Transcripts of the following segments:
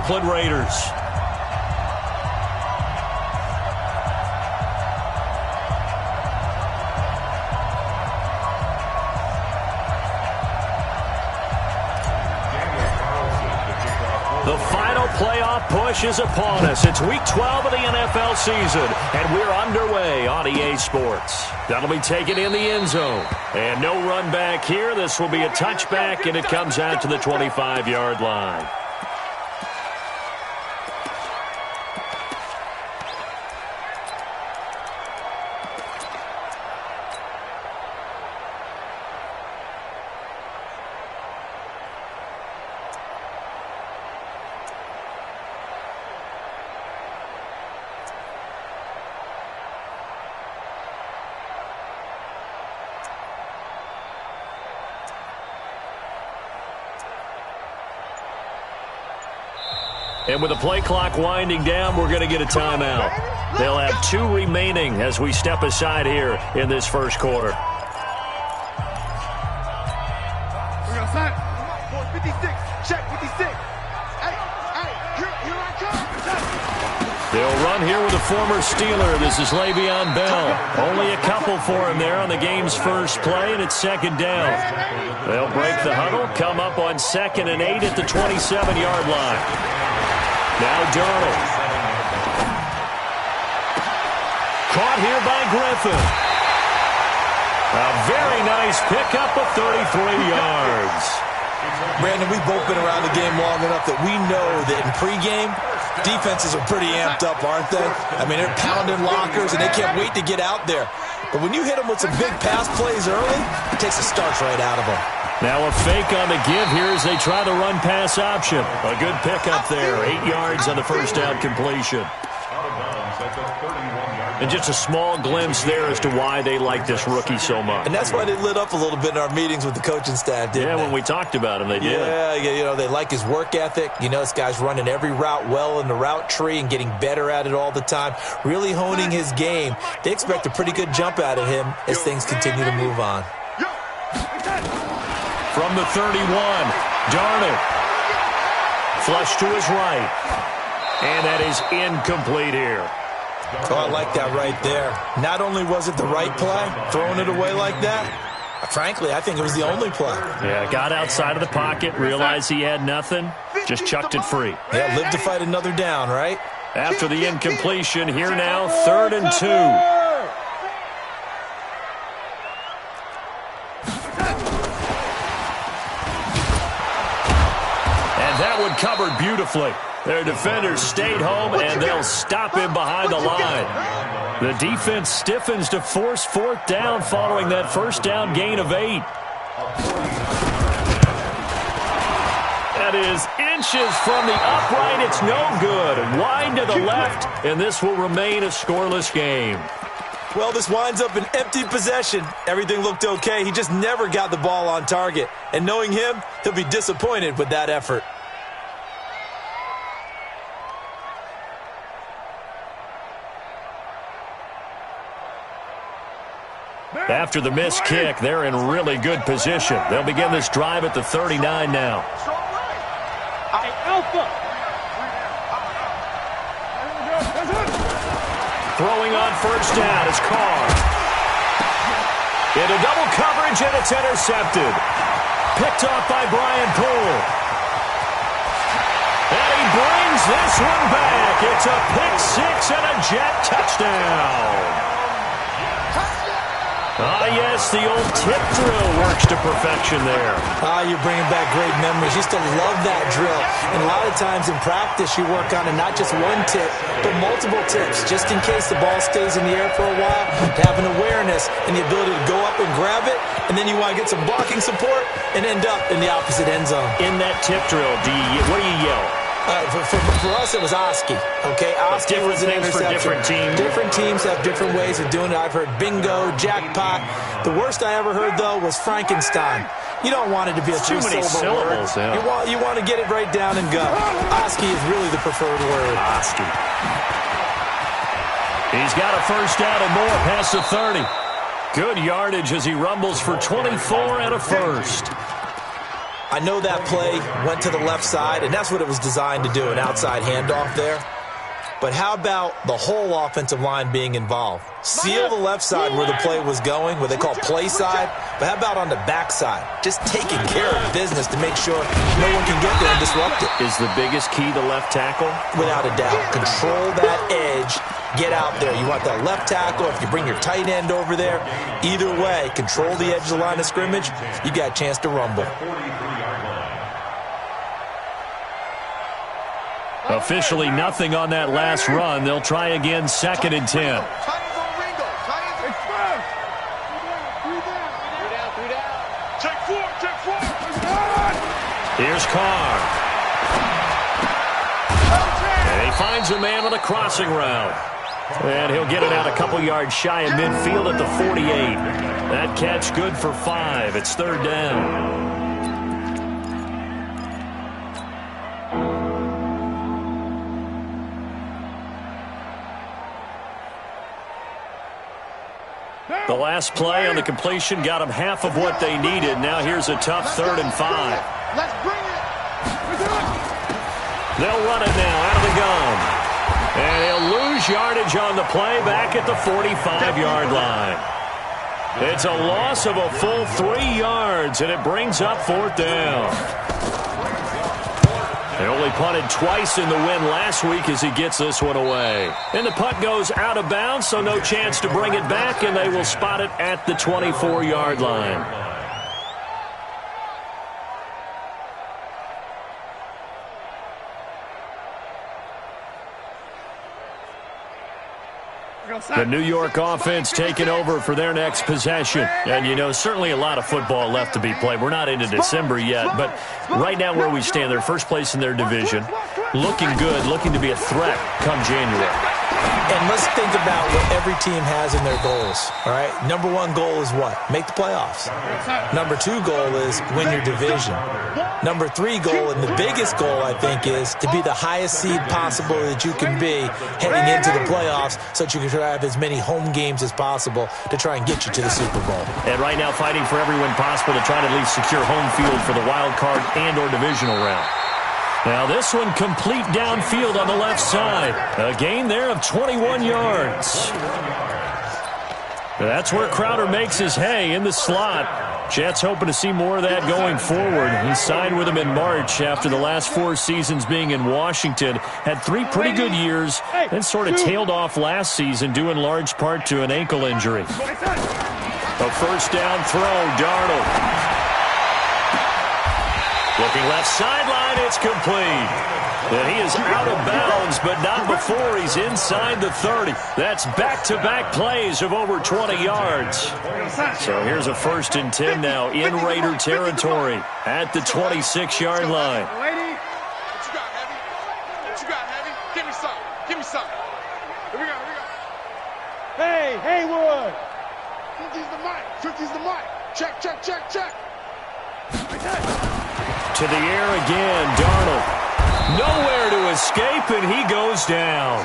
Oakland Raiders. The final playoff push is upon us. It's Week 12 of the NFL season, and we're underway on EA Sports. That'll be taken in the end zone. And no run back here. This will be a touchback, and it comes out to the 25-yard line. And with the play clock winding down, we're going to get a timeout. They'll have 2 remaining as we step aside here in this first quarter. We're going to sign. 56. Check 56. Hey, here I come. They'll run here with a former Steeler. This is Le'Veon Bell. Only a couple for him there on the game's first play, and it's second down. They'll break the huddle, come up on 2nd and 8 at the 27-yard line. Now Darnold. Caught here by Griffin. A very nice pickup of 33 yards. Brandon, we've both been around the game long enough that we know that in pregame, defenses are pretty amped up, aren't they? I mean, they're pounding lockers, and they can't wait to get out there. But when you hit them with some big pass plays early, it takes the starch right out of them. Now a fake on the give here as they try the run-pass option. A good pickup there. 8 yards on the first down completion. And just a small glimpse there as to why they like this rookie so much. And that's why they lit up a little bit in our meetings with the coaching staff, didn't they? Yeah, when we talked about him, they did. Yeah, you know, they like his work ethic. You know, this guy's running every route well in the route tree and getting better at it all the time, really honing his game. They expect a pretty good jump out of him as things continue to move on. From the 31, Darnold. Flush to his right. And that is incomplete here. Oh, I like that right there. Not only was it the right play, throwing it away like that, frankly, I think it was the only play. Yeah, got outside of the pocket, realized he had nothing, just chucked it free. Yeah, live to fight another down, right? After the incompletion, here now, 3rd and 2. Covered beautifully. Their defenders stayed home, and they'll stop him behind the line. The defense stiffens to force 4th down following that first down gain of 8. That is inches from the upright. It's no good. Wide to the left, and this will remain a scoreless game. Well, this winds up an empty possession. Everything looked okay. He just never got the ball on target. And knowing him, he'll be disappointed with that effort. After the missed kick, they're in really good position. They'll begin this drive at the 39 now. Throwing on first down is Carr. Into double coverage, and it's intercepted. Picked off by Brian Poole. And he brings this one back. It's a pick 6 and a jet touchdown. Ah, yes, the old tip drill works to perfection there. Ah, you're bringing back great memories. Used to love that drill. And a lot of times in practice, you work on it, not just one tip, but multiple tips, just in case the ball stays in the air for a while. To have an awareness and the ability to go up and grab it, and then you want to get some blocking support and end up in the opposite end zone. In that tip drill, what do you yell? For us, it was Oski. Okay, Oski was an interception. For different teams. Different teams have different ways of doing it. I've heard bingo, jackpot. The worst I ever heard, though, was Frankenstein. You don't want it to be a three-syllable word. Yeah. You want to get it right down and go. Oski is really the preferred word. Oski. He's got a first down and more past the 30. Good yardage as he rumbles for 24 and a first. I know that play went to the left side, and that's what it was designed to do, an outside handoff there. But how about the whole offensive line being involved? Seal the left side where the play was going, what they call play side, but how about on the back side? Just taking care of business to make sure no one can get there and disrupt it. Is the biggest key the left tackle? Without a doubt. Control that edge. Get out there. You want that left tackle. If you bring your tight end over there, either way, control the edge of the line of scrimmage, you got a chance to rumble. Officially nothing on that last run. They'll try again, 2nd and 10. Here's Carr. And he finds a man on a crossing route. And he'll get it out a couple yards shy of midfield at the 48. That catch good for 5. It's 3rd down. The last play on the completion got them half of what they needed. Now here's a tough 3rd and 5. Let's bring it. They'll run it now out of the gun. And he'll lose yardage on the play back at the 45-yard line. It's a loss of a full 3 yards, and it brings up 4th down. They only punted twice in the win last week as he gets this one away. And the punt goes out of bounds, so no chance to bring it back, and they will spot it at the 24-yard line. The New York offense taking over for their next possession. And, you know, certainly a lot of football left to be played. We're not into December yet, but right now where we stand, they're first place in their division. Looking good, looking to be a threat come January. And let's think about what every team has in their goals, all right? Number 1 goal is what? Make the playoffs. Number 2 goal is win your division. Number 3 goal, and the biggest goal, I think, is to be the highest seed possible that you can be heading into the playoffs so that you can try to have as many home games as possible to try and get you to the Super Bowl. And right now fighting for every win possible to try to at least secure home field for the wild card and or divisional round. Now this one complete downfield on the left side. A gain there of 21 yards. That's where Crowder makes his hay in the slot. Jets hoping to see more of that going forward. He signed with them in March after the last 4 seasons being in Washington. Had 3 pretty good years and sort of tailed off last season due in large part to an ankle injury. A first down throw, Darnold. Looking left sideline, it's complete. And he is out of bounds, but not before he's inside the 30. That's back-to-back plays of over 20 yards. So here's a 1st and 10 now in Raider territory at the 26-yard line. What you got, Heavy? What you got, Heavy? Give me some. Give me some. Here we go. Here we go. Hey, Haywood. 50's the mic. 50's the mic. Check, check, check, check. To the air again, Darnold. Nowhere to escape, and he goes down.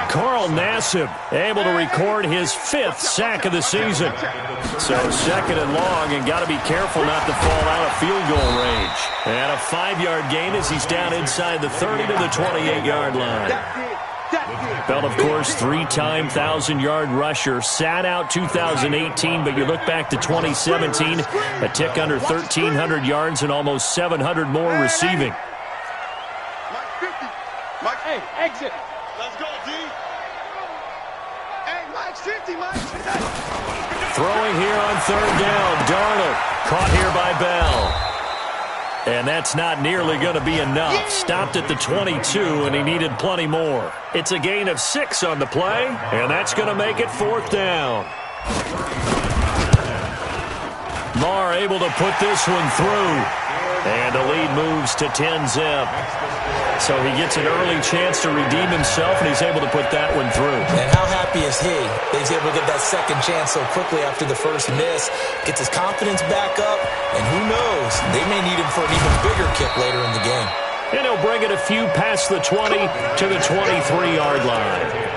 Carl Nassib able to record his 5th sack of the season. So 2nd and long, and got to be careful not to fall out of field goal range. And a 5-yard gain as he's down inside the 30 to the 28-yard line. Bell, of course, 3-time 1,000-yard rusher. Sat out 2018, but you look back to 2017, a tick under 1,300 yards and almost 700 more receiving. Mike 50. Mike, hey, exit. Let's go, D. Hey, Mike's 50, Mike's 50. Throwing here on 3rd down, Darnold. Caught here by Bell. And that's not nearly going to be enough. Stopped at the 22, and he needed plenty more. It's a gain of 6 on the play, and that's going to make it 4th down. Marr able to put this one through. And the lead moves to 10-zip. So he gets an early chance to redeem himself, and he's able to put that one through. And how happy is he that he's able to get that 2nd chance so quickly after the first miss, gets his confidence back up, and who knows, they may need him for an even bigger kick later in the game. And he'll bring it a few past the 20 to the 23-yard line.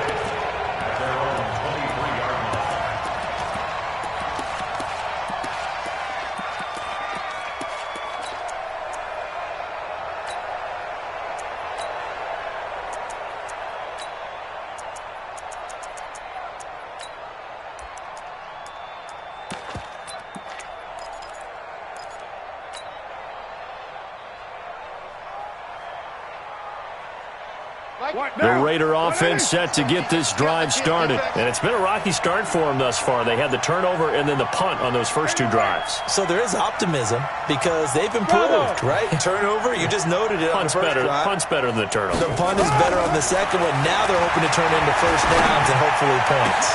The Raider offense set to get this drive started. And it's been a rocky start for them thus far. They had the turnover and then the punt on those first two drives. So there is optimism because they've improved, right? Turnover, you just noted it on the first drive. Punt's better than the turnover. The punt is better on the second one. Now they're hoping to turn into first downs and hopefully points.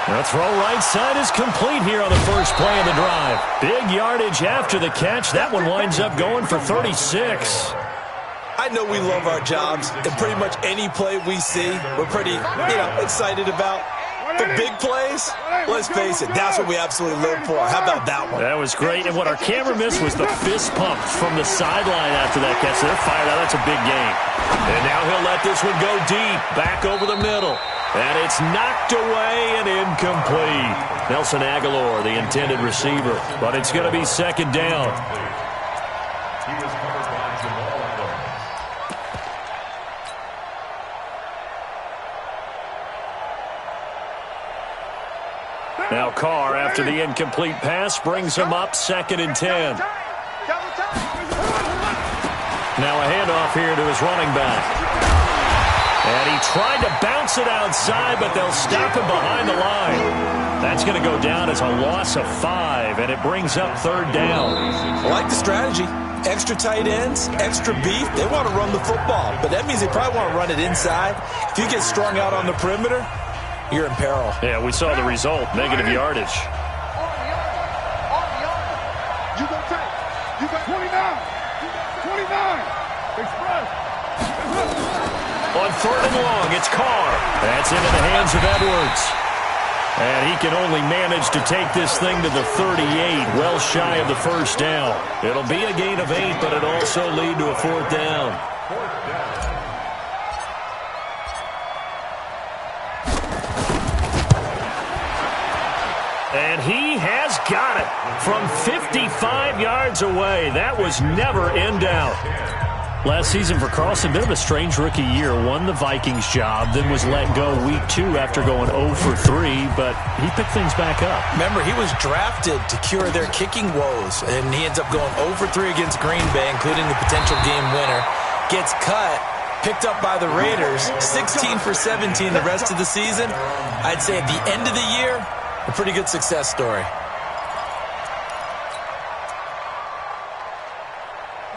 The throw right side is complete here on the first play of the drive. Big yardage after the catch. That one winds up going for 36. I know we love our jobs, and pretty much any play we see, we're pretty, excited about. The big plays, let's face it, that's what we absolutely live for. How about that one? That was great, and what our camera missed was the fist pump from the sideline after that catch. They're fired out. That's a big game. And now he'll let this one go deep, back over the middle. And it's knocked away and incomplete. Nelson Aguilar, the intended receiver, but it's going to be second down. Now Carr, after the incomplete pass, brings him up 2nd and 10. Now a handoff here to his running back. And he tried to bounce it outside, but they'll stop him behind the line. That's going to go down as a loss of 5, and it brings up 3rd down. I like the strategy. Extra tight ends, extra beef. They want to run the football, but that means they probably want to run it inside. If you get strung out on the perimeter, you're in peril. Yeah, we saw the result, negative yardage. You got 10. You got 29. 29. Express. On 3rd and long, it's Carr. That's into the hands of Edwards. And he can only manage to take this thing to the 38, well shy of the first down. It'll be a gain of 8, but it'll also lead to a 4th down. And he has got it from 55 yards away. That was never in doubt. Last season for Carlson, bit of a strange rookie year. Won the Vikings job, then was let go week 2 after going 0 for 3, but he picked things back up. Remember, he was drafted to cure their kicking woes, and he ends up going 0 for 3 against Green Bay, including the potential game winner. Gets cut, picked up by the Raiders, 16 for 17 the rest of the season. I'd say at the end of the year, a pretty good success story.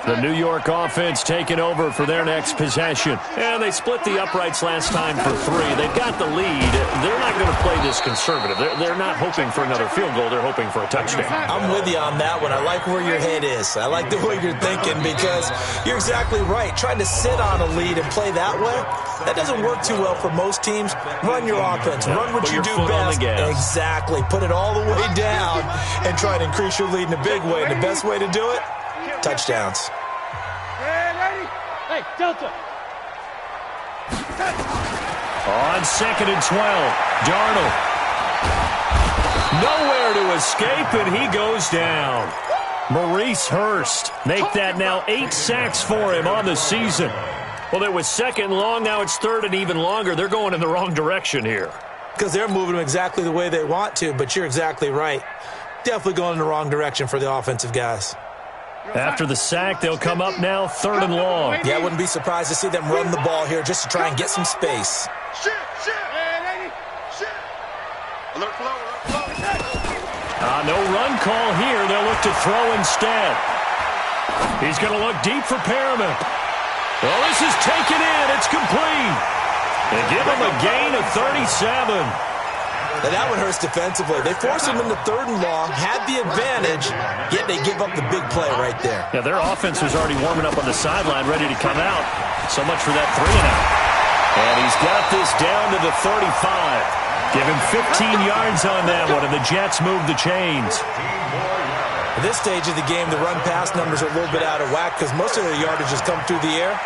The New York offense taking over for their next possession. And they split the uprights last time for 3. They've got the lead. They're not going to play this conservative. They're not hoping for another field goal. They're hoping for a touchdown. I'm with you on that one. I like where your head is. I like the way you're thinking because you're exactly right. Trying to sit on a lead and play that way, that doesn't work too well for most teams. Run your offense. Run what you do best. Exactly. Put it all the way down and try to increase your lead in a big way. And the best way to do it? Touchdowns. Hey, Delta. On 2nd and 12, Darnold. Nowhere to escape, and he goes down. Maurice Hurst. Make that now 8 sacks for him on the season. Well, it was 2nd and long. Now it's 3rd and even longer. They're going in the wrong direction here. Because they're moving them exactly the way they want to, but you're exactly right. Definitely going in the wrong direction for the offensive guys. After the sack, they'll come up now 3rd and long. Yeah, I wouldn't be surprised to see them run the ball here just to try and get some space. Shit. Alert flow. No run call here. They'll look to throw instead. He's going to look deep for Perriman. Well, this is taken in. It's complete. They give him a gain of 37. Now that one hurts defensively. They forced him into 3rd and long, had the advantage, yet they give up the big play right there. Yeah, their offense was already warming up on the sideline, ready to come out. So much for that 3-and-out. And he's got this down to the 35. Give him 15 yards on that one, and the Jets move the chains. At this stage of the game, the run-pass numbers are a little bit out of whack because most of their yardage has come through the air.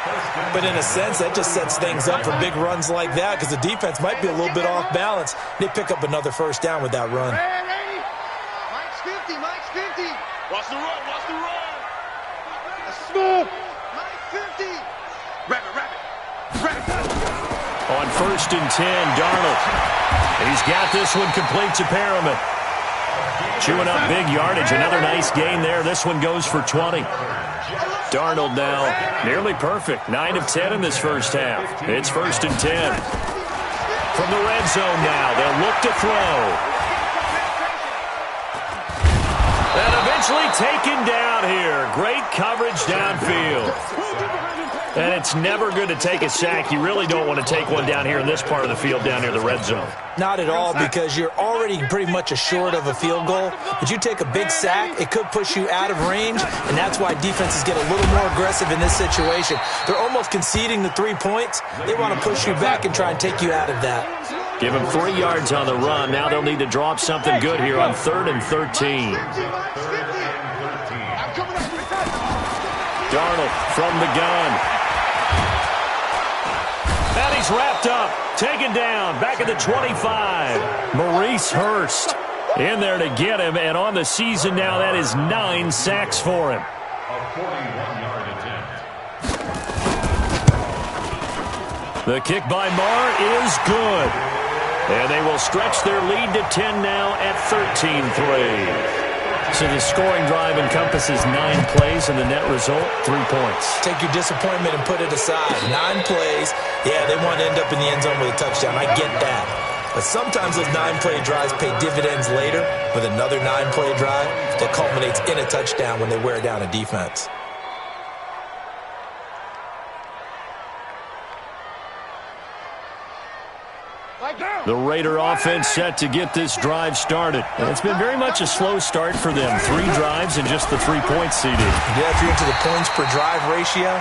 But in a sense, that just sets things up for big runs like that because the defense might be a little bit off balance. They pick up another first down with that run. Mike's 50. Watch the run. Smooth. Mike 50. Rabbit. On 1st and 10, Darnold. He's got this one complete to Perriman. Chewing up big yardage. Another nice gain there. This one goes for 20. Darnold now nearly perfect. 9 of 10 in this first half. It's 1st and 10. From the red zone now, they'll look to throw. And eventually taken down here. Great coverage downfield. And it's never good to take a sack. You really don't want to take one down here in this part of the field down near the red zone. Not at all, because you're already pretty much assured of a field goal. But you take a big sack, it could push you out of range, and that's why defenses get a little more aggressive in this situation. They're almost conceding the 3 points. They want to push you back and try and take you out of that. Give them 3 yards on the run. Now they'll need to draw up something good here on 3rd and 13. Darnold from the gun. And he's wrapped up, taken down, back at the 25. Maurice Hurst in there to get him, and on the season now, that is 9 sacks for him. The kick by Marr is good. And they will stretch their lead to 10 now at 13-3. So the scoring drive encompasses 9 plays, and the net result, 3 points. Take your disappointment and put it aside. 9 plays. Yeah, they want to end up in the end zone with a touchdown. I get that. But sometimes those 9-play drives pay dividends later with another 9-play drive that culminates in a touchdown when they wear down a defense. The Raider offense set to get this drive started. And it's been very much a slow start for them. 3 drives and just the 3 points seeded. Yeah, if you're into the points per drive ratio,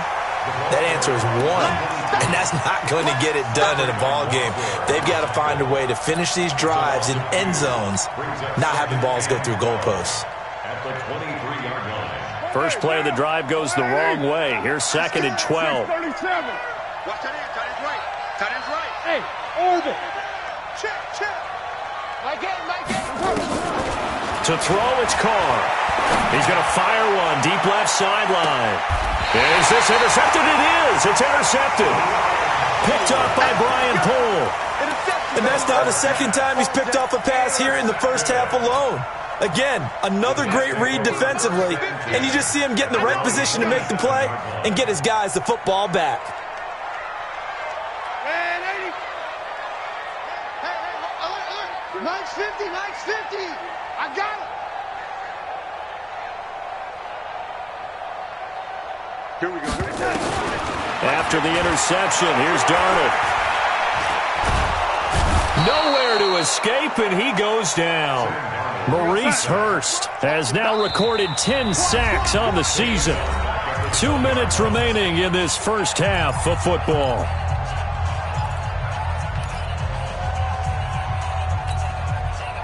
that answer is 1. And that's not going to get it done in a ball game. They've got to find a way to finish these drives in end zones, not having balls go through goalposts. At the 23-yard line. First play of the drive goes the wrong way. Here's 2nd and 12. Watch that in. Tight end's right. Tight end's right. Hey, orbit. Check. My game. To throw, it's Carr. He's going to fire one deep left sideline. Is this intercepted? It is. It's intercepted. Picked up by Brian Poole. And that's now the 2nd time he's picked off a pass here in the first half alone. Again, another great read defensively, and you just see him get in the right position to make the play and get his guys the football back. Mike's 50. I got it. Here we go. After the interception, here's Darnold. Nowhere to escape, and he goes down. Maurice Hurst has now recorded 10 sacks on the season. 2 minutes remaining in this first half of football.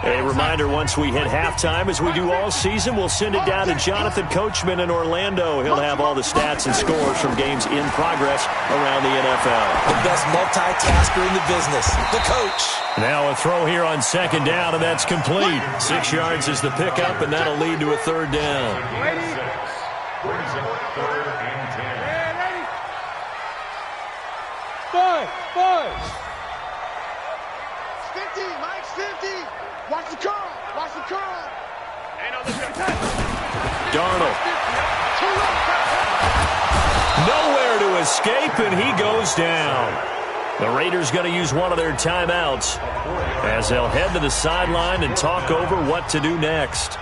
A reminder, once we hit halftime, as we do all season, we'll send it down to Jonathan Coachman in Orlando. He'll have all the stats and scores from games in progress around the NFL. The best multitasker in the business, the coach. Now a throw here on 2nd down, and that's complete. 6 yards is the pickup, and that'll lead to a 3rd down. Five. 50. Mike's 50. Watch the curl. Darnold. Nowhere to escape, and he goes down. The Raiders going to use one of their timeouts as they'll head to the sideline and talk over what to do next.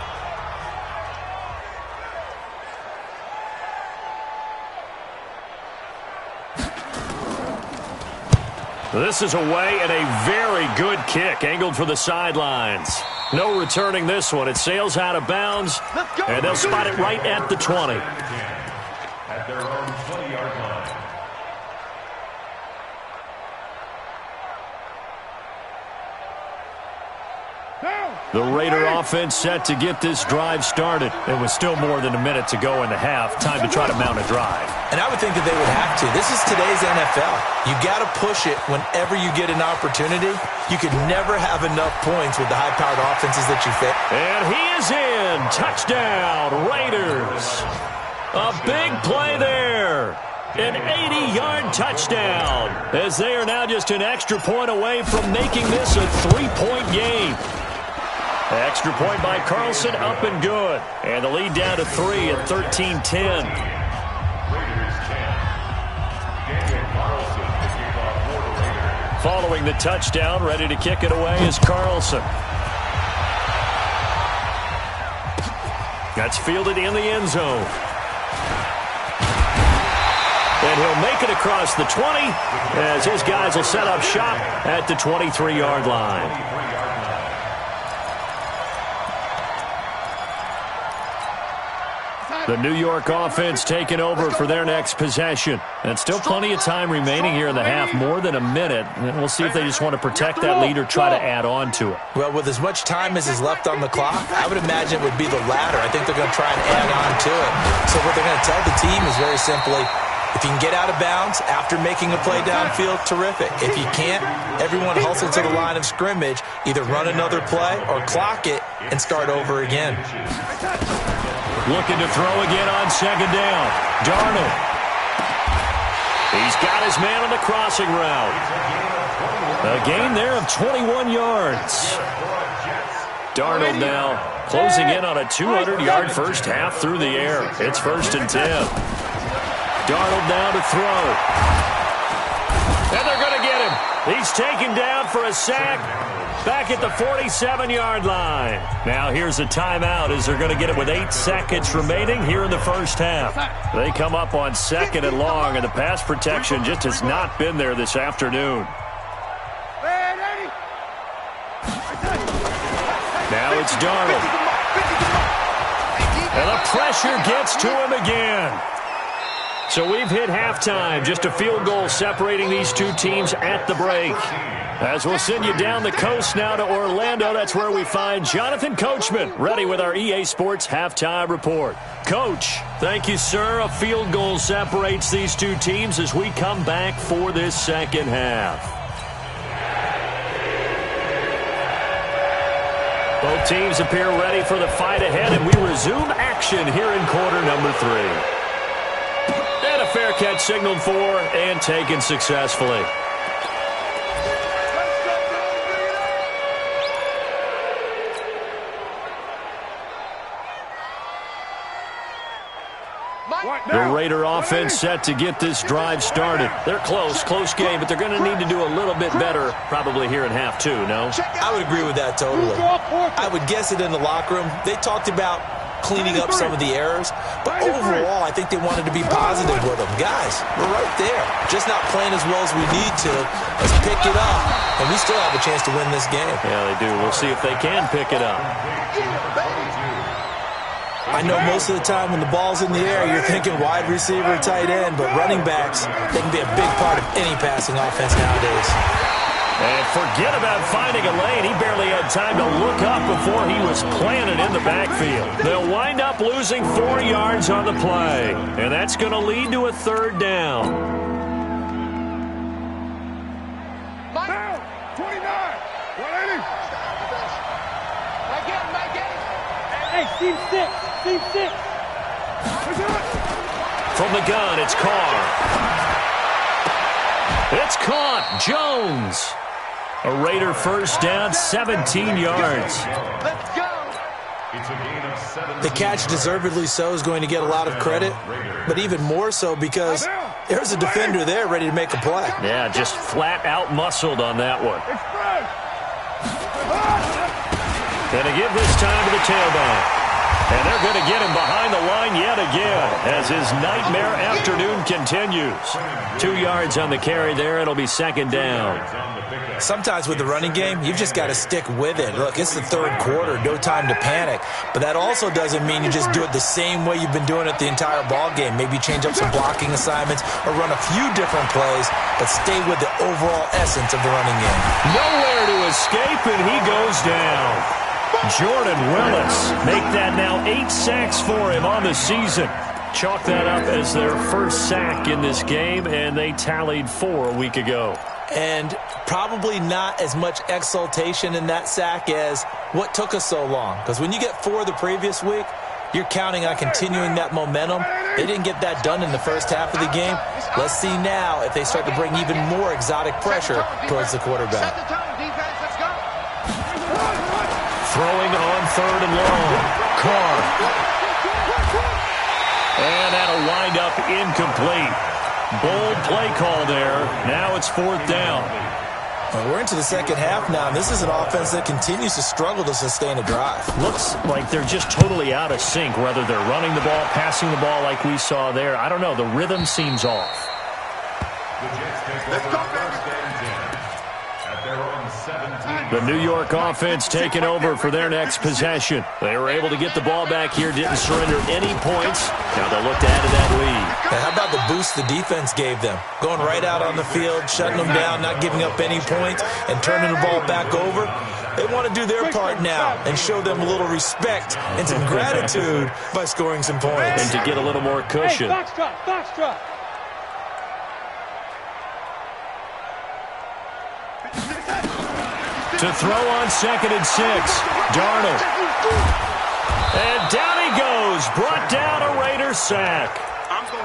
This is away, and a very good kick angled for the sidelines. No returning this one. It sails out of bounds, and they'll spot it right at the 20. At their own 20-yard line. The Raider offense set to get this drive started. It was still more than a minute to go in the half. Time to try to mount a drive. And I would think that they would have to. This is today's NFL. You got to push it whenever you get an opportunity. You could never have enough points with the high-powered offenses that you face. And he is in. Touchdown, Raiders. A big play there. An 80-yard touchdown, as they are now just an extra point away from making this a 3-point game. Extra point by Carlson, up and good. And the lead down to 3 at 13-10. Following the touchdown, ready to kick it away is Carlson. That's fielded in the end zone. And he'll make it across the 20 as his guys will set up shop at the 23-yard line. The New York offense taking over for their next possession. And still plenty of time remaining here in the half, more than a minute. And we'll see if they just want to protect that lead or try to add on to it. Well, with as much time as is left on the clock, I would imagine it would be the latter. I think they're going to try and add on to it. So what they're going to tell the team is very simply, if you can get out of bounds after making a play downfield, terrific. If you can't, everyone hustle to the line of scrimmage, either run another play or clock it and start over again. Looking to throw again on second down. Darnold. He's got his man on the crossing route. A gain there of 21 yards. Darnold now closing in on a 200-yard first half through the air. It's 1st and 10. Darnold now to throw. And they're going to get him. He's taken down for a sack. Back at the 47-yard line. Now here's a timeout as they're going to get it with 8 seconds remaining here in the first half. They come up on 2nd and long, and the pass protection just has not been there this afternoon. Now it's Darnold. And the pressure gets to him again. So we've hit halftime. Just a field goal separating these two teams at the break. As we'll send you down the coast now to Orlando, that's where we find Jonathan Coachman, ready with our EA Sports Halftime Report. Coach, thank you, sir. A field goal separates these two teams as we come back for this second half. Both teams appear ready for the fight ahead, and we resume action here in quarter number 3. And a fair catch signaled for and taken successfully. The Raider offense set to get this drive started. They're close game, but they're going to need to do a little bit better probably here in half 2, no? I would agree with that totally. I would guess it in the locker room. They talked about cleaning up some of the errors, but overall, I think they wanted to be positive with them. Guys, we're right there. Just not playing as well as we need to. Let's pick it up, and we still have a chance to win this game. Yeah, they do. We'll see if they can pick it up. I know most of the time when the ball's in the air, you're thinking wide receiver, tight end, but running backs, they can be a big part of any passing offense nowadays. And forget about finding a lane. He barely had time to look up before he was planted in the backfield. They'll wind up losing 4 yards on the play, and that's going to lead to a 3rd down. Down, 29, 180. Mike, get him. Hey, Steve 6. From the gun, it's Carr. It's caught. Jones. A Raider first down, 17 yards. Let's go. The catch, deservedly so, is going to get a lot of credit, but even more so because there's a defender there ready to make a play. Yeah, just flat out muscled on that one. Gonna give this time to the tailback. And they're going to get him behind the line yet again as his nightmare afternoon continues. 2 yards on the carry there. It'll be 2nd down. Sometimes with the running game, you've just got to stick with it. Look, it's the 3rd quarter, no time to panic. But that also doesn't mean you just do it the same way you've been doing it the entire ball game. Maybe change up some blocking assignments or run a few different plays, but stay with the overall essence of the running game. Nowhere to escape, and he goes down. Jordan Willis make that now 8 sacks for him on the season. Chalk that up as their first sack in this game, and they tallied 4 a week ago. And probably not as much exultation in that sack as what took us so long. Because when you get 4 the previous week, you're counting on continuing that momentum. They didn't get that done in the first half of the game. Let's see now if they start to bring even more exotic pressure towards the quarterback. Throwing on 3rd and long. Carr. And that'll wind up incomplete. Bold play call there. Now it's 4th down. Well, we're into the second half now, and this is an offense that continues to struggle to sustain a drive. Looks like they're just totally out of sync, whether they're running the ball, passing the ball like we saw there. I don't know. The rhythm seems off. The Jets take over first and 10 at their own 17. The New York offense taking over for their next possession. They were able to get the ball back here, didn't surrender any points. Now they'll look to add to that lead. Now, how about the boost the defense gave them? Going right out on the field, shutting them down, not giving up any points, and turning the ball back over. They want to do their part now and show them a little respect and some gratitude by scoring some points. And to get a little more cushion. Hey, foxtrot. To throw on 2nd and 6. Darnold. And down he goes. Brought down a Raider sack.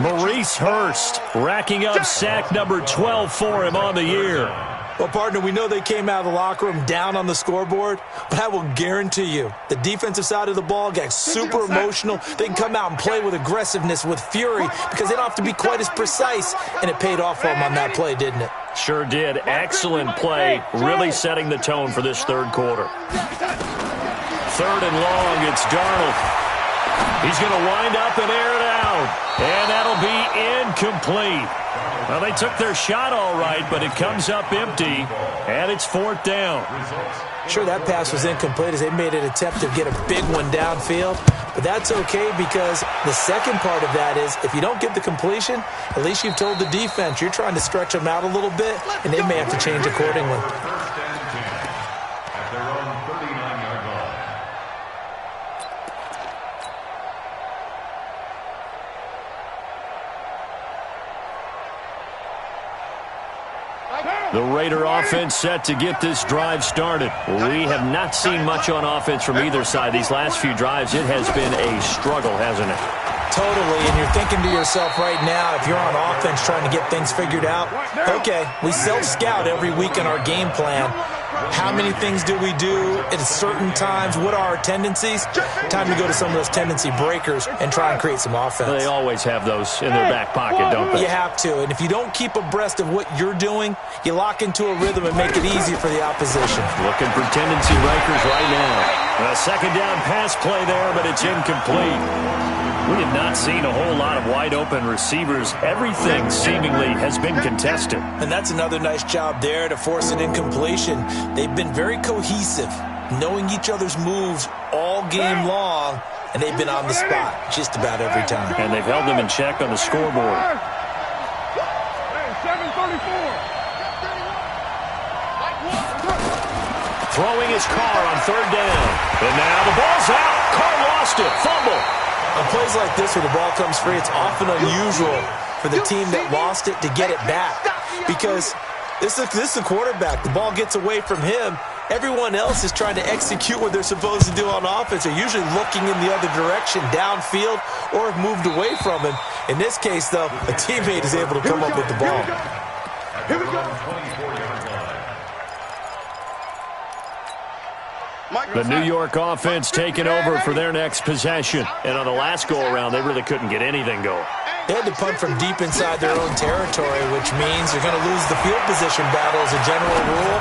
Maurice Hurst racking up sack number 12 for him on the year. Well, partner, we know they came out of the locker room down on the scoreboard, but I will guarantee you the defensive side of the ball got super emotional. They can come out and play with aggressiveness, with fury, because they don't have to be quite as precise, and it paid off for them on that play, didn't it? Sure did. Excellent play, really setting the tone for this third quarter. 3rd and long, it's Darnold. He's going to wind up and air it out, and that'll be incomplete. Well, they took their shot all right, but it comes up empty, and it's 4th down. Sure, that pass was incomplete as they made an attempt to get a big one downfield, but that's okay because the second part of that is if you don't get the completion, at least you've told the defense you're trying to stretch them out a little bit, and they may have to change accordingly. First and 10 at their own 39-yard line. The Raider offense set to get this drive started. We have not seen much on offense from either side. These last few drives, it has been a struggle, hasn't it? Totally, and you're thinking to yourself right now, if you're on offense trying to get things figured out, okay, we self-scout every week in our game plan. How many things do we do at certain times? What are our tendencies? Time to go to some of those tendency breakers and try and create some offense. They always have those in their back pocket, don't they? You have to, and if you don't keep abreast of what you're doing, you lock into a rhythm and make it easy for the opposition. Looking for tendency breakers right now. A 2nd down pass play there, but it's incomplete. We have not seen a whole lot of wide-open receivers. Everything seemingly has been contested. And that's another nice job there to force an incompletion. They've been very cohesive, knowing each other's moves all game long, and they've been on the spot just about every time. And they've held them in check on the scoreboard. Hey, 734. Throwing his car on 3rd down. And now the ball's out. Carr lost it. Fumble. On plays like this where the ball comes free, it's often unusual for the team that lost it to get it back because this is the quarterback. The ball gets away from him. Everyone else is trying to execute what they're supposed to do on offense. They're usually looking in the other direction, downfield, or have moved away from him. In this case, though, a teammate is able to come up with the ball. Here we go. 24-yard line. The New York offense taking over for their next possession. And on the last go-around, they really couldn't get anything going. They had to punt from deep inside their own territory, which means they're going to lose the field position battle as a general rule.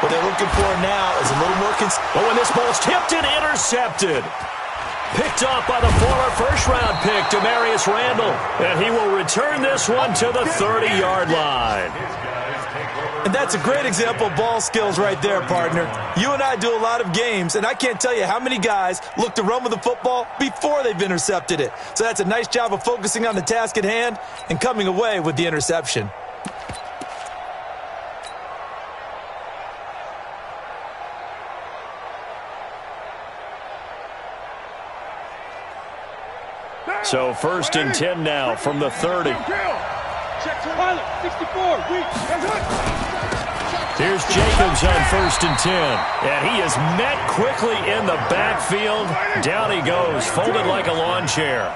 What they're looking for now is a little more Oh, and this ball's tipped and intercepted. Picked off by the former first-round pick, Demarius Randall. And he will return this one to the 30-yard line. And that's a great example of ball skills right there, partner. You and I do a lot of games, and I can't tell you how many guys look to run with the football before they've intercepted it. So that's a nice job of focusing on the task at hand and coming away with the interception. So 1st and 10 now from the 30. Pilot, 64, weak. Here's Jacobs on 1st and 10. And he is met quickly in the backfield. Down he goes, folded like a lawn chair.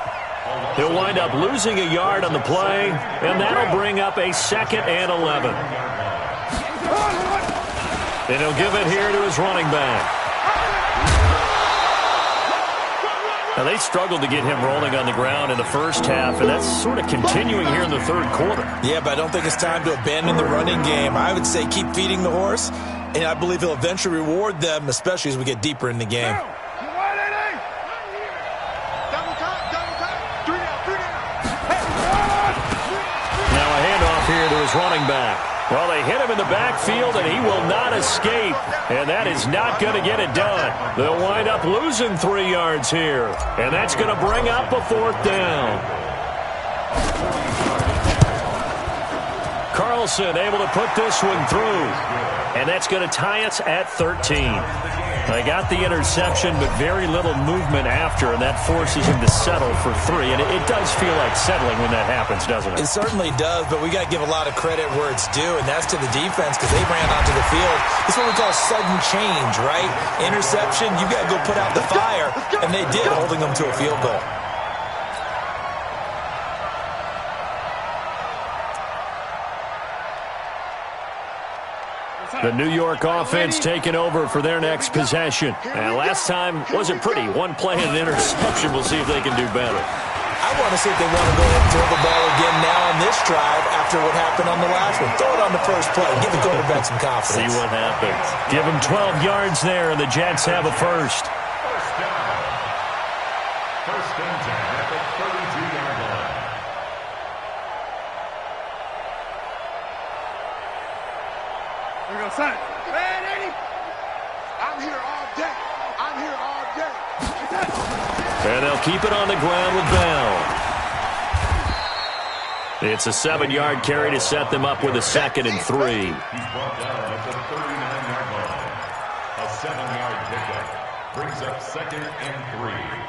He'll wind up losing a yard on the play, and that'll bring up a 2nd and 11. And he'll give it here to his running back. Now, they struggled to get him rolling on the ground in the first half, and that's sort of continuing here in the third quarter. Yeah, but I don't think it's time to abandon the running game. I would say keep feeding the horse, and I believe he'll eventually reward them, especially as we get deeper in the game. Now a handoff here to his running back. Well, they hit him in the backfield, and he will not escape. And that is not going to get it done. They'll wind up losing 3 yards here. And that's going to bring up a 4th down. Carlson able to put this one through. And that's going to tie us at 13. They got the interception, but very little movement after, and that forces him to settle for 3. And it does feel like settling when that happens, doesn't it? It certainly does, but we got to give a lot of credit where it's due, and that's to the defense because they ran onto the field. It's what we call sudden change, right? Interception, you got to go put out the fire, and they did, holding them to a field goal. The New York offense taking over for their next possession. And last time wasn't pretty. One play and an interception. We'll see if they can do better. I want to see if they want to go ahead and throw the ball again now on this drive after what happened on the last one. Throw it on the first play. Give the quarterback some confidence. See what happens. Give them 12 yards there, and the Jets have a first. First down. First and 10 at the 32-yard line. There we go, son. Man, Eddie. I'm here all day. I'm here all day. And they'll keep it on the ground with Bell. It's a 7-yard carry to set them up with a 2nd and 3. He's brought down at the 39-yard line. A 7-yard pickup brings up 2nd and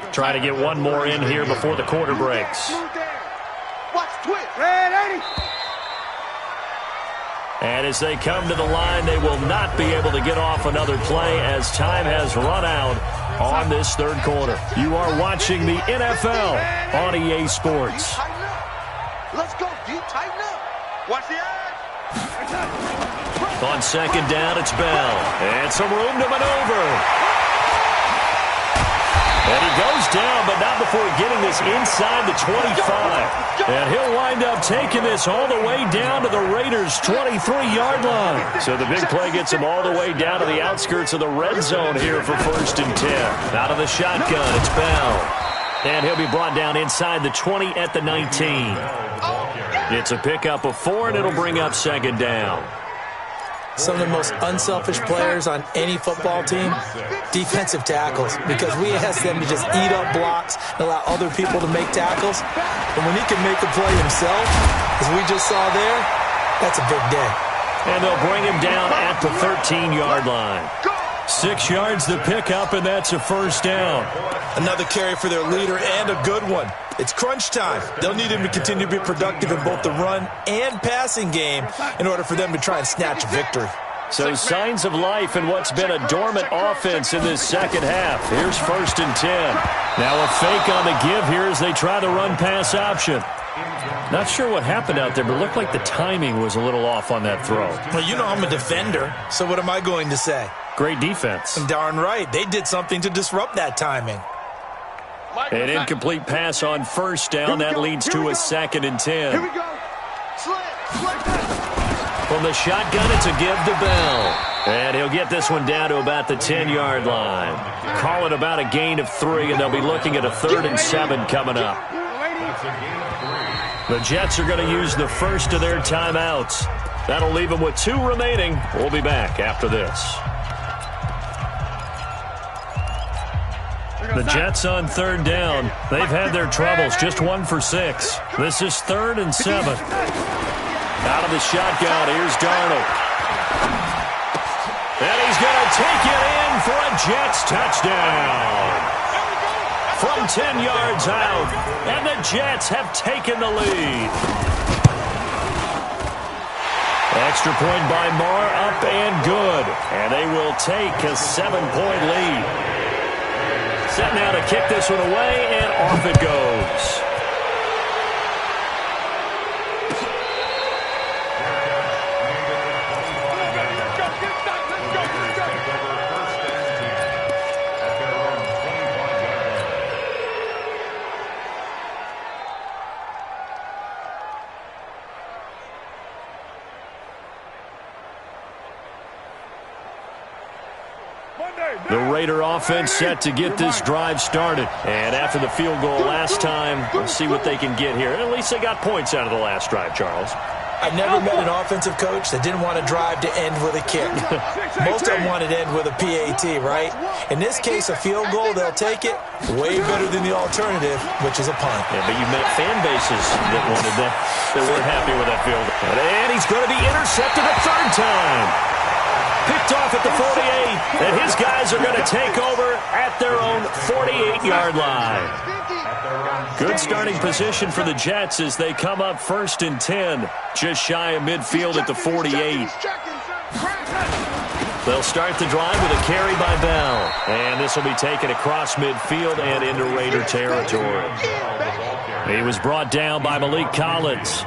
3. Try to get one more in here before the quarter breaks. Watch twitch. Man, Eddie. And as they come to the line, they will not be able to get off another play as time has run out on this third quarter. You are watching the NFL on EA Sports. Let's go, D. Tighten up. Watch the edge. On 2nd down, it's Bell. And some room to maneuver. And he goes down, but not before getting this inside the 25. And he'll wind up taking this all the way down to the Raiders' 23-yard line. So the big play gets him all the way down to the outskirts of the red zone here for 1st and 10. Out of the shotgun, it's Bell. And he'll be brought down inside the 20 at the 19. It's a pickup of 4, and it'll bring up 2nd down. Some of the most unselfish players on any football team, defensive tackles, because we ask them to just eat up blocks and allow other people to make tackles. And when he can make a play himself, as we just saw there, that's a big day. And they'll bring him down at the 13-yard line. 6 yards to pick up, and that's a 1st down. Another carry for their leader and a good one. It's crunch time. They'll need him to continue to be productive in both the run and passing game in order for them to try and snatch a victory. So signs of life in what's been a dormant offense in this second half. Here's 1st and 10. Now a fake on the give here as they try the run-pass option. Not sure what happened out there, but it looked like the timing was a little off on that throw. Well, you know I'm a defender, so what am I going to say? Great defense. Darn right. They did something to disrupt that timing. An incomplete pass on 1st down. That leads to a 2nd and 10. Here we go. From the shotgun, it's a give to Bell. And he'll get this one down to about the 10-yard line. Call it about a gain of 3, and they'll be looking at a 3rd and 7 coming up. The Jets are going to use the first of their timeouts. That'll leave them with 2 remaining. We'll be back after this. The Jets on 3rd down. They've had their troubles, just 1 for 6. This is 3rd and 7. Out of the shotgun, here's Darnold. And he's going to take it in for a Jets touchdown. From 10 yards out, and the Jets have taken the lead. Extra point by Marr, up and good. And they will take a 7-point lead. Set now to kick this one away, and off it goes. The Raider offense set to get this drive started. And after the field goal last time, we'll see what they can get here. At least they got points out of the last drive, Charles. I never met an offensive coach that didn't want to drive to end with a kick. Most of them wanted to end with a PAT, right? In this case, a field goal, they'll take it. Way better than the alternative, which is a punt. Yeah, but you met fan bases that wanted that. They weren't happy with that field goal. And he's going to be intercepted a third time. Picked off at the 48, and his guys are going to take over at their own 48-yard line. Good starting position for the Jets as they come up 1st and 10, just shy of midfield at the 48. They'll start the drive with a carry by Bell, and this will be taken across midfield and into Raider territory. He was brought down by Malik Collins.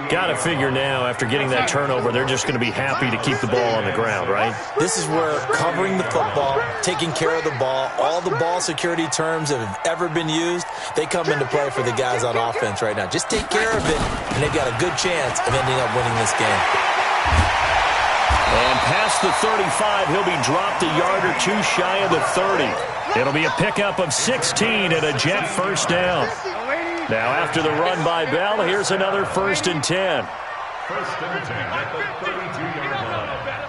Got to figure now, after getting that turnover, they're just going to be happy to keep the ball on the ground, right? This is where covering the football, taking care of the ball, all the ball security terms that have ever been used, they come into play for the guys on offense right now. Just take care of it, and they've got a good chance of ending up winning this game. And past the 35, he'll be dropped a yard or two shy of the 30. It'll be a pickup of 16 and a Jet first down. Now, after the run by Bell, here's another 1st and 10. 1st and 10 at the 32-yard line.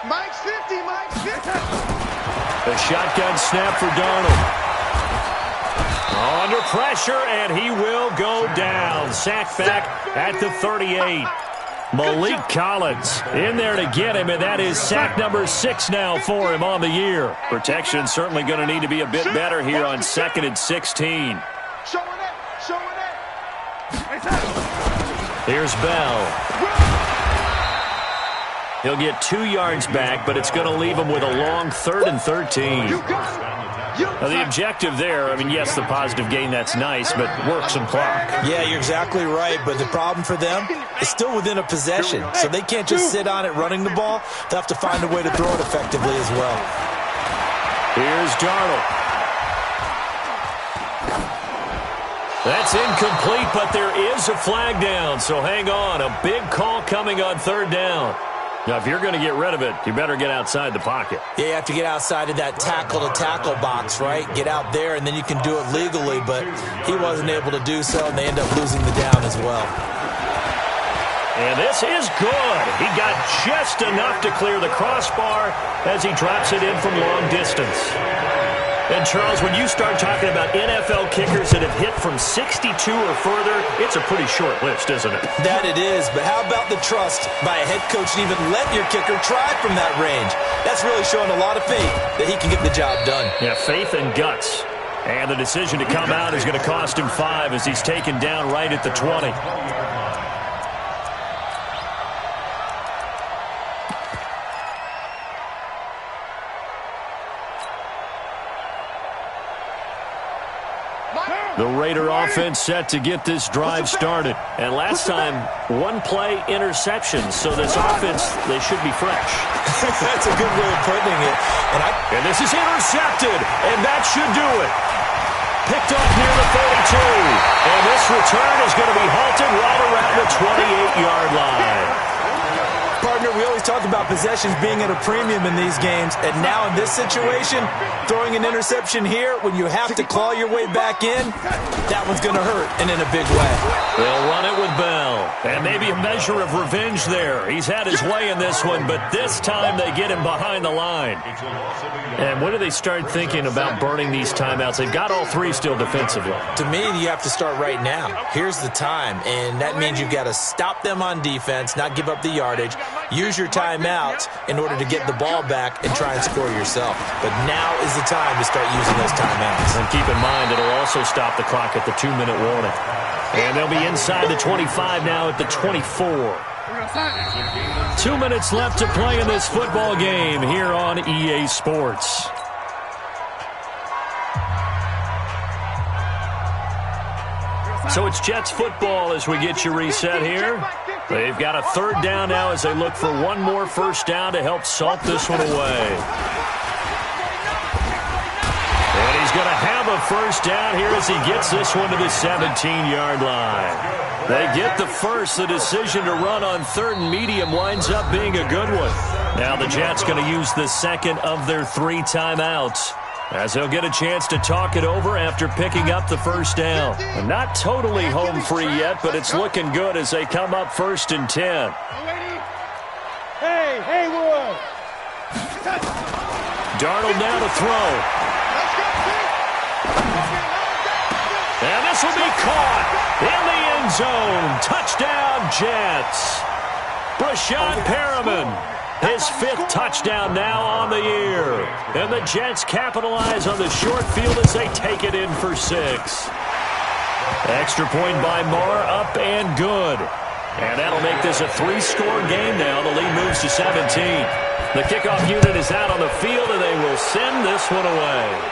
Mike's 50, Mike's 50. A shotgun snap for Darnold. Under pressure, and he will go down. Sacked back at the 38. Malik Collins in there to get him, and that is sack number 6 now for him on the year. Protection certainly going to need to be a bit better here on 2nd and 16. Here's Bell. He'll get 2 yards back, but it's going to leave him with a long 3rd and 13. Now, the objective there, I mean, yes, the positive gain, that's nice, but work some clock. Yeah, you're exactly right, but the problem for them is still within a possession, so they can't just sit on it running the ball. They'll have to find a way to throw it effectively as well. Here's Darnold. That's incomplete, but there is a flag down, so hang on. A big call coming on 3rd down. Now, if you're going to get rid of it, you better get outside the pocket. Yeah, you have to get outside of that tackle-to-tackle box, right? Get out there, and then you can do it legally, but he wasn't able to do so, and they end up losing the down as well. And this is good. He got just enough to clear the crossbar as he drops it in from long distance. And, Charles, when you start talking about NFL kickers that have hit from 62 or further, it's a pretty short list, isn't it? That it is, but how about the trust by a head coach to even let your kicker try from that range? That's really showing a lot of faith that he can get the job done. Yeah, faith and guts. And the decision to come out is going to cost him 5 as he's taken down right at the 20. The Raider offense set to get this drive started. And last time, 1-play interception. So this offense, they should be fresh. That's a good way of putting it. And this is intercepted. And that should do it. Picked off near the 32. And this return is going to be halted right around the 28-yard line. Partner, we always talk about possessions being at a premium in these games, and now in this situation, throwing an interception here when you have to claw your way back in, that one's going to hurt, and in a big way. They'll run it with Bell, and maybe a measure of revenge there. He's had his way in this one, but this time they get him behind the line. And when do they start thinking about burning these timeouts? They've got all 3 still defensively. To me, you have to start right now. Here's the time, and that means you've got to stop them on defense, not give up the yardage. Use your timeouts in order to get the ball back and try and score yourself. But now is the time to start using those timeouts. And keep in mind, it'll also stop the clock at the 2-minute warning. And they'll be inside the 25 now at the 24. 2 minutes left to play in this football game here on EA Sports. So it's Jets football as we get you reset here. They've got a 3rd down now as they look for one more first down to help salt this one away. And he's going to have a first down here as he gets this one to the 17-yard line. They get the first. The decision to run on 3rd and medium winds up being a good one. Now the Jets going to use the second of their 3 timeouts, as they'll get a chance to talk it over after picking up the first down. Not totally home free yet, but it's looking good as they come up 1st and 10. Hey, Haywood! Darnold now to throw. And this will be caught in the end zone. Touchdown, Jets. Brashad Perriman, his 5th touchdown now on the year. And the Jets capitalize on the short field as they take it in for 6. Extra point by Marr, up and good. And that'll make this a 3-score game now. The lead moves to 17. The kickoff unit is out on the field, and they will send this one away.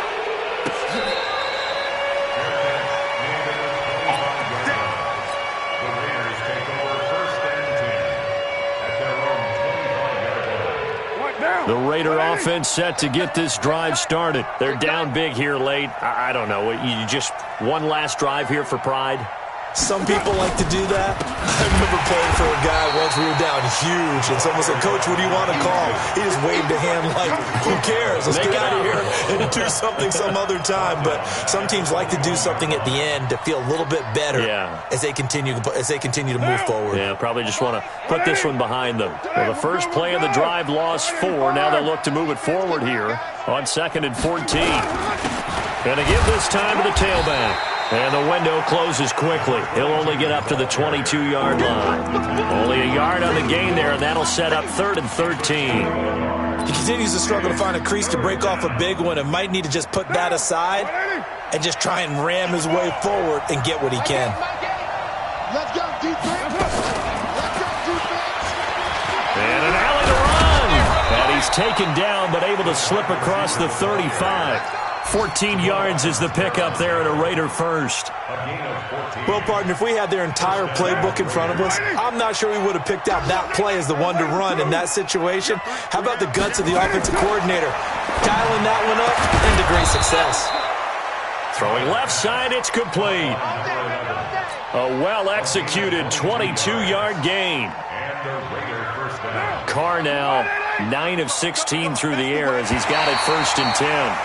The Raider offense set to get this drive started. They're down big here late. I don't know. You just one last drive here for pride? Some people like to do that. I remember playing for a guy once. We were down huge, and someone said, "Coach, what do you want to call?" He just waved a hand like, "Who cares? Let's get out of here and do something some other time." But some teams like to do something at the end to feel a little bit better as they continue to move forward. Yeah, probably just want to put this one behind them. Well, the first play of the drive lost 4. Now they'll look to move it forward here on 2nd and 14. Going to give this time to the tailback. And the window closes quickly. He'll only get up to the 22-yard line. Only a yard on the gain there, and that'll set up 3rd and 13. He continues to struggle to find a crease to break off a big one and might need to just put that aside and just try and ram his way forward and get what he can. Let's go, defense. Let's go, defense. And an alley to run. And he's taken down but able to slip across the 35. 14 yards is the pickup there at a Raider first. Well, partner, if we had their entire playbook in front of us, I'm not sure we would have picked out that play as the one to run in that situation. How about the guts of the offensive coordinator? Dialing that one up into great success. Throwing left side, it's complete. A well-executed 22-yard gain. Carr now 9 of 16 through the air as he's got it 1st and 10.